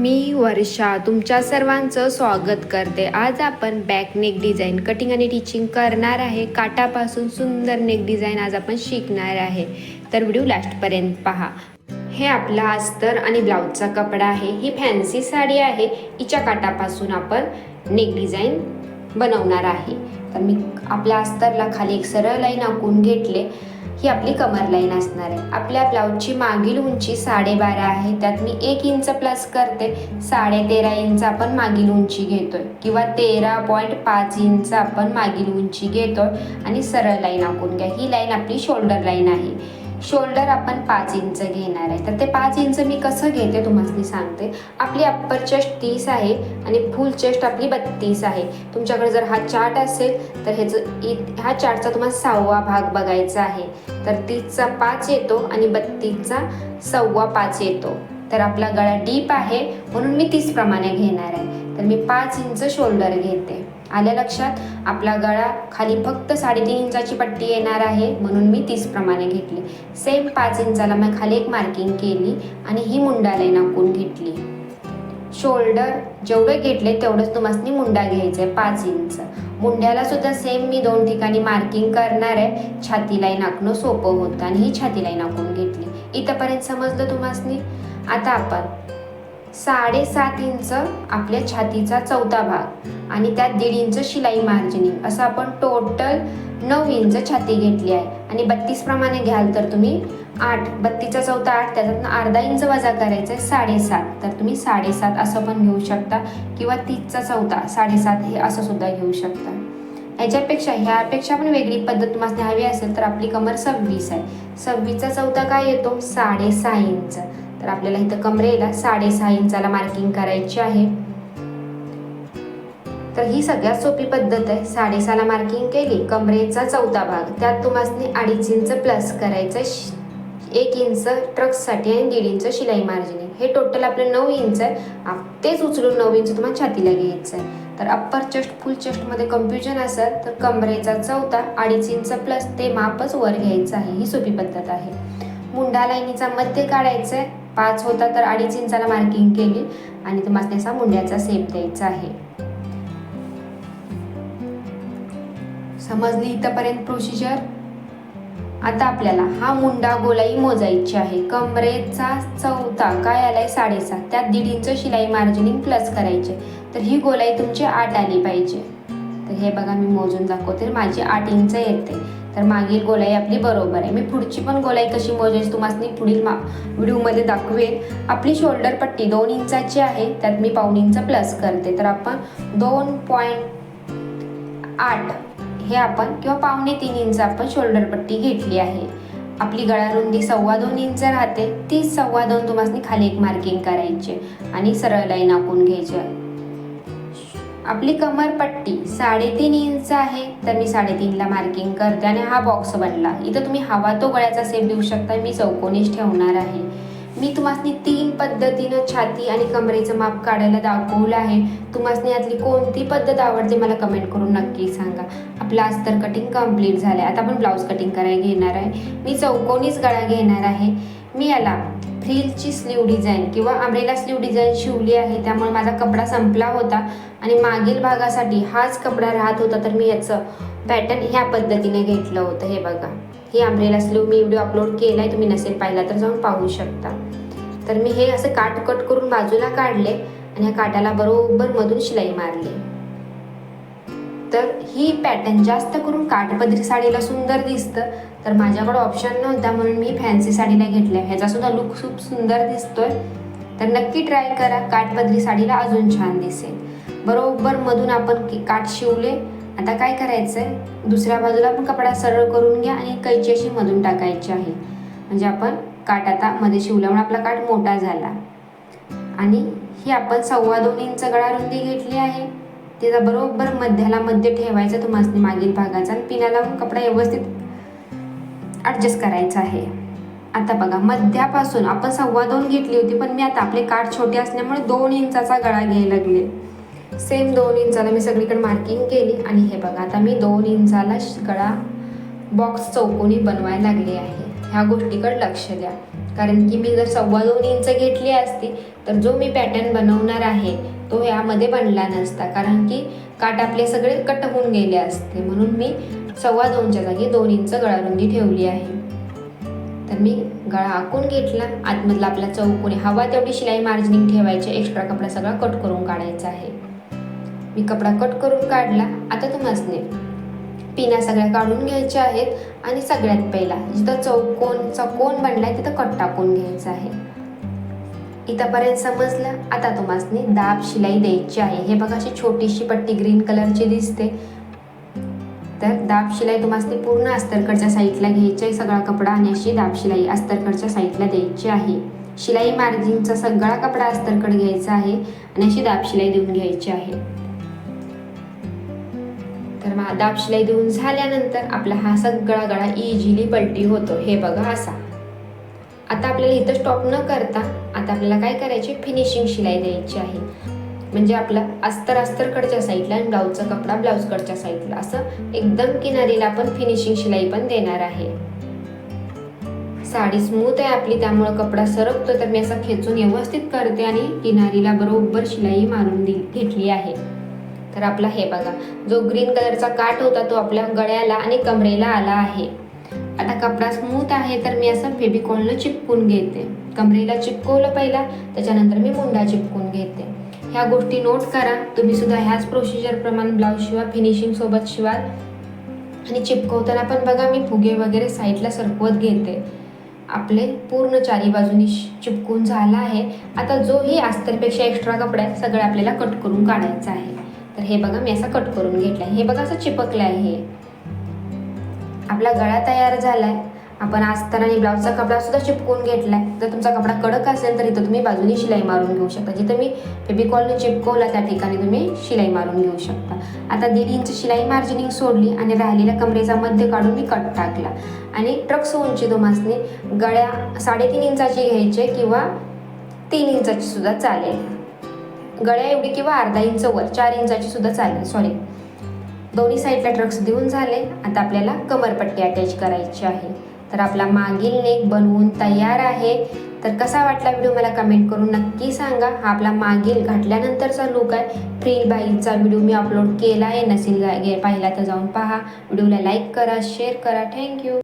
मी वर्षा तुमच्या सर्वांचं स्वागत करते. आज आपण बॅक नेक डिझाईन कटिंग आणि टिचिंग करणार आहे. काटापासून सुंदर नेक डिझाईन आज आपण शिकणार आहे, तर व्हिडिओ लास्टपर्यंत पहा. हे आपला अस्तर आणि ब्लाऊजचा कपडा आहे. ही फॅन्सी साडी आहे. हिच्या काटापासून आपण नेक डिझाईन बनवणार आहे. तर मी आपल्या अस्तरला खाली एक सरळ लाईन आखून घेतले. ही आपली कमर लाईन असणार आहे. आपल्या ब्लाऊजची मागील उंची 12.5 आहे. त्यात मी 1 इंच प्लस करते. 13.5 इंच आपण मागील उंची घेतोय किंवा 13.5 इंच आपण मागील उंची घेतोय आणि सरळ लाईन आखून घ्या. ही लाईन आपली शोल्डर लाईन आहे. शोल्डर आपण 5 इंच घेणार आहे. तर ते 5 इंच मी कसं घेते तुम्हाला मी सांगते. आपली अप्पर चेस्ट 30 आहे आणि फुल चेस्ट आपली 32 आहे. तुमच्याकडे जर हा चार्ट असेल तर ह्या चार्टचा तुम्हाला 6वा भाग बघायचा आहे. तर 30चा 5 येतो आणि 32चा 1.25 येतो. तर आपला गळा डीप आहे म्हणून मी 30 प्रमाणे घेणार आहे. तर मी 5 इंच शोल्डर घेते. आल्या लक्षात. आपला गळा खाली फक्त 3.5 इंचाची पट्टी येणार आहे म्हणून मी 30 प्रमाणे घेतली. सेम 5 इंचाला मी खाली एक मार्किंग केली आणि ही मुंडा लाईन आखून घेतली. शोल्डर जेवढे घेतले तेवढंच तुम्हाला मुंडा घ्यायचा आहे 5 इंच. मुंड्याला सुद्धा सेम मी 2 ठिकाणी मार्किंग करणार आहे. छाती लाईन आखणं सोपं होतं आणि ही छाती लाईन आखून घेतली. इथंपर्यंत समजलं तुम्हाला. आता आपण 7.5 इंच आपल्या छातीचा चौथा भाग आणि त्यात 1.5 इंच शिलाई मार्जिनिंग असं आपण टोटल 9 इंच छाती घेतली आहे. आणि 32 प्रमाणे घ्याल तर तुम्ही 8, 32चा चौथा 8, त्याच्यातनं अर्धा इंच वजा करायचं आहे 7.5. तर तुम्ही 7.5 असं पण घेऊ शकता किंवा 30चा चौथा 7.5 हे असं सुद्धा घेऊ शकता. ह्यापेक्षा पण वेगळी पद्धत तुम्हाला हवी असेल तर आपली कमर 26 आहे. 26चा चौथा काय येतो 6.5 इंच. तर आपल्याला इथं कमरेला 6.5 इंचाला मार्किंग करायची आहे. तर ही सगळ्यात सोपी पद्धत आहे. 6.5ला मार्किंग केली. कमरेचा चौथा भाग त्यात तुम्हाला 2.5 इंच प्लस करायचं. 1 इंच ट्रक्ससाठी आणि 1.5 इंच शिलाई मार्जिनिंग. हे टोटल आपलं 9 इंच आहे. तेच उचलून 9 इंच तुम्हाला छातीला घ्यायचं आहे. तर अप्पर चेस्ट फुल चेस्टमध्ये कन्फ्युजन असेल तर कमरेचा चौथा 2.5 इंच प्लस ते मापच वर घ्यायचं आहे. ही सोपी पद्धत आहे. मुंडा लाईनीचा मध्य काढायचं आहे. 5 होता तर 2.5 इंचाला मार्किंग केली आणि तुम्हाला असा मुंड्याचा शेप द्यायचा आहे. समजली इथपर्यंत प्रोसिजर. आता आपल्याला हा मुंडा गोलाई मोजायची आहे. कमरेचा चौथा काय आलाय 7.5, त्यात 1.5 इंच शिलाई मार्जिनिंग प्लस करायचे. तर ही गोलाई तुमची 8 आली पाहिजे. तर हे बघा मी मोजून दाखवते. माझी 8 इंच येते. तर मागील गोलाई आपली बरोबर आहे. मी पुढची पण गोलाई कशी मोजायची तुम्हाला पुढील व्हिडिओमध्ये दाखवेल. आपली शोल्डर पट्टी 2 इंचाची आहे. त्यात मी 1.5 इंच प्लस करते. तर आपण 2.8 हे आपण किंवा 2.25 इंच आपण शोल्डर पट्टी घेतली आहे. आपली गळा रुंदी 2.25 इंच राहते. ती 2.25 तुम्हाला खाली एक मार्किंग करायची आणि सरळ लाईन आखून घ्यायची. आपली कमर पट्टी 3.5 इंच आहे. तर मी 3.5ला मार्किंग करते आणि हा बॉक्स बनला. इथं तुम्ही हवा तो गळ्याचा शेप देऊ शकता. मी चौकोनीच ठेवणार आहे. मी तुम्हाला 3 पद्धतीनं छाती आणि कमरेचं माप काढायला दाखवलं आहे. तुम्हाला यातली कोणती पद्धत आवडते मला कमेंट करून नक्की सांगा. आपलं अस्तर कटिंग कंप्लीट झालं आहे. आता आपण ब्लाऊज कटिंग करायला घेणार आहे. मी चौकोनीच गळा घेणार आहे. मी याला फ्रिलची स्लीव डिझाईन किंवा अम्ब्रेला स्लीव डिझाईन शिवली आहे. त्यामुळे माझा कपडा संपला होता आणि मागील भागासाठी हाच कपडा राहत होता. तर मी याचं पॅटर्न ह्या पद्धतीने घेतलं होतं. हे बघा, ही अम्ब्रेला स्लीव मी व्हिडिओ अपलोड केला आहे. तुम्ही नसेल पाहिला तर जाऊन पाहू शकता. तर मी हे असं काट कट करून बाजूला काढले आणि ह्या काटाला बरोबर मधून शिलाई मारली. तर ही पॅटर्न जास्त करून काठपदरी साडीला सुंदर दिसतं. तर माझ्याकडे ऑप्शन नव्हता म्हणून मी फॅन्सी साडीला घेतलं. ह्याचा सुद्धा लुक खूप सुंदर दिसतोय. तर नक्की ट्राय करा. काठपदरी साडीला अजून छान दिसेल. बरोबर मधून आपण काठ शिवले. आता काय करायचं आहे, दुसऱ्या बाजूला पण कपडा सरळ करून घ्या आणि कैची अशी मधून टाकायची आहे. म्हणजे आपण काठ आता मध्ये शिवल्यामुळे आपला काठ मोठा झाला. आणि ही आपण 2.25 इंच गळा रुंदी घेतली आहे. त्याचा बरोबर मध्याला मध्य ठेवायचं तुम्हाला मागील भागाचा आणि पिना लावून कपडा व्यवस्थित ॲडजस्ट करायचा आहे. आता बघा, मध्यापासून आपण 2.25 घेतली होती पण मी आता आपले काठ छोटे असल्यामुळे 2 इंचाचा गळा घ्यायला लागले. सेम 2 इंचाला मी सगळीकडे मार्किंग केली आणि हे बघा आता मी 2 इंचाला गळा बॉक्स चौकोनी बनवायला लागले आहे. ह्या गोष्टीकडे लक्ष द्या. कारण की मी जर 2.25 इंच घेतली असती तर जो मी पॅटर्न बनवणार आहे तो यामध्ये बनला नसता, कारण की काठ आपले सगळे कट होऊन गेले असते. म्हणून मी 2.25च्या जागी 2 इंच गळारुंदी ठेवली आहे. तर मी गळा आखून घेतला. आतमधला आपला चौकोनी हवा तेवढी शिलाई मार्जिनिंग ठेवायची. एक्स्ट्रा कपडा सगळा कट करून काढायचा आहे. मी कपडा कट करून काढला. आता तुम्हाला पिना सगळ्या काढून घ्यायच्या आहेत आणि सगळ्यात पहिला जिथं चौकोनचा कोन बनलाय तिथं कट टाकून घ्यायचा आहे. इथंपर्यंत समजलं. आता तुम्हाला दाब शिलाई द्यायची आहे. हे बघा, अशी छोटीशी पट्टी ग्रीन कलरची दिसते. तर दाब शिलाई तुम्हाला पूर्ण अस्तरकडच्या साईडला घ्यायची आहे सगळा कपडा आणि अशी दाब शिलाई अस्तरकडच्या साईडला द्यायची आहे. शिलाई मार्जिनचा सगळा कपडा अस्तरकड घ्यायचा आहे आणि अशी दाब शिलाई देऊन घ्यायची आहे. तर मग दाब शिलाई देऊन झाल्यानंतर आपला हा सगळा गळा इझिली पलटी होतो. हे बघा असा. आता आपल्याला इथं स्टॉप न करता आता आपल्याला काय करायची, फिनिशिंग शिलाई द्यायची आहे. म्हणजे आपला अस्तरकडच्या साईडला आणि ब्लाऊजचा कपडा ब्लाऊजकडच्या साईडला, असं एकदम किनारीला आपण फिनिशिंग शिलाई पण देणार आहे. साडी स्मूथ आहे आपली, त्यामुळे कपडा सरकतो. तर मी असं खेचून व्यवस्थित करते आणि किनारीला बरोबर शिलाई मारून घेतली आहे. तर आपला हे बघा, जो ग्रीन कलरचा काठ होता तो आपल्या गळ्याला आणि कमरेला आला आहे. आता कपडा स्मूथ आहे तर मी असं फेविकॉलनं चिपकून घेते. कमरेला चिपकवलं पहिला, त्याच्यानंतर मी मुंडा चिपकून घेते. ह्या गोष्टी नोट करा. तुम्ही सुद्धा ह्याच प्रोसिजर प्रमाणे ब्लाऊज शिवा, फिनिशिंग सोबत शिवाल. आणि चिपकवताना पण बघा, मी फुगे वगैरे साईडला सरकवत घेते. आपले पूर्ण चारी बाजूनी चिपकून झाला आहे. आता जोही अस्तरपेक्षा एक्स्ट्रा कपडा आहे सगळं आपल्याला कट करून काढायचं आहे. तर हे बघा, मी असा कट करून घेतला. हे बघा असं चिपकलं आहे. आपला गळा तयार झालाय. आपण अस्तर आणि ब्लाऊजचा कपडा सुद्धा चिपकून घेतलाय. जर तुमचा कपडा कडक असेल तर इथं तुम्ही बाजूनी शिलाई मारून घेऊ शकता. जिथं मी फेविकॉलने चिपकवला त्या ठिकाणी तुम्ही शिलाई मारून घेऊ शकता. आता 1.5 इंच शिलाई मार्जिनिंग सोडली आणि राहिलेल्या कमरेचा मध्य काढून मी कट टाकला. आणि ट्रक्स उंची तुम्हाला गळ्या 3.5 इंचाची घ्यायची किंवा 3 इंचाची सुद्धा चालेल. गळ्या एवढी किंवा अर्धा इंच वर 4 इंचाची सुद्धा चालेल. सॉरी, दोन्ही साईडला ट्रक्स देऊन झाले. आता आपल्याला कमरपट्टी अटॅच करायची आहे. तर आपला मागील नेक बनवून तयार आहे. तर कसा वाटला व्हिडिओ मला कमेंट करून नक्की सांगा. हा आपला मागील घातल्यानंतरचा लुक आहे. फ्रिल बाईचा व्हिडिओ मी अपलोड केला आहे. नसेल पाहिला तर जाऊन पहा. व्हिडिओला लाईक करा, शेअर करा. थँक्यू.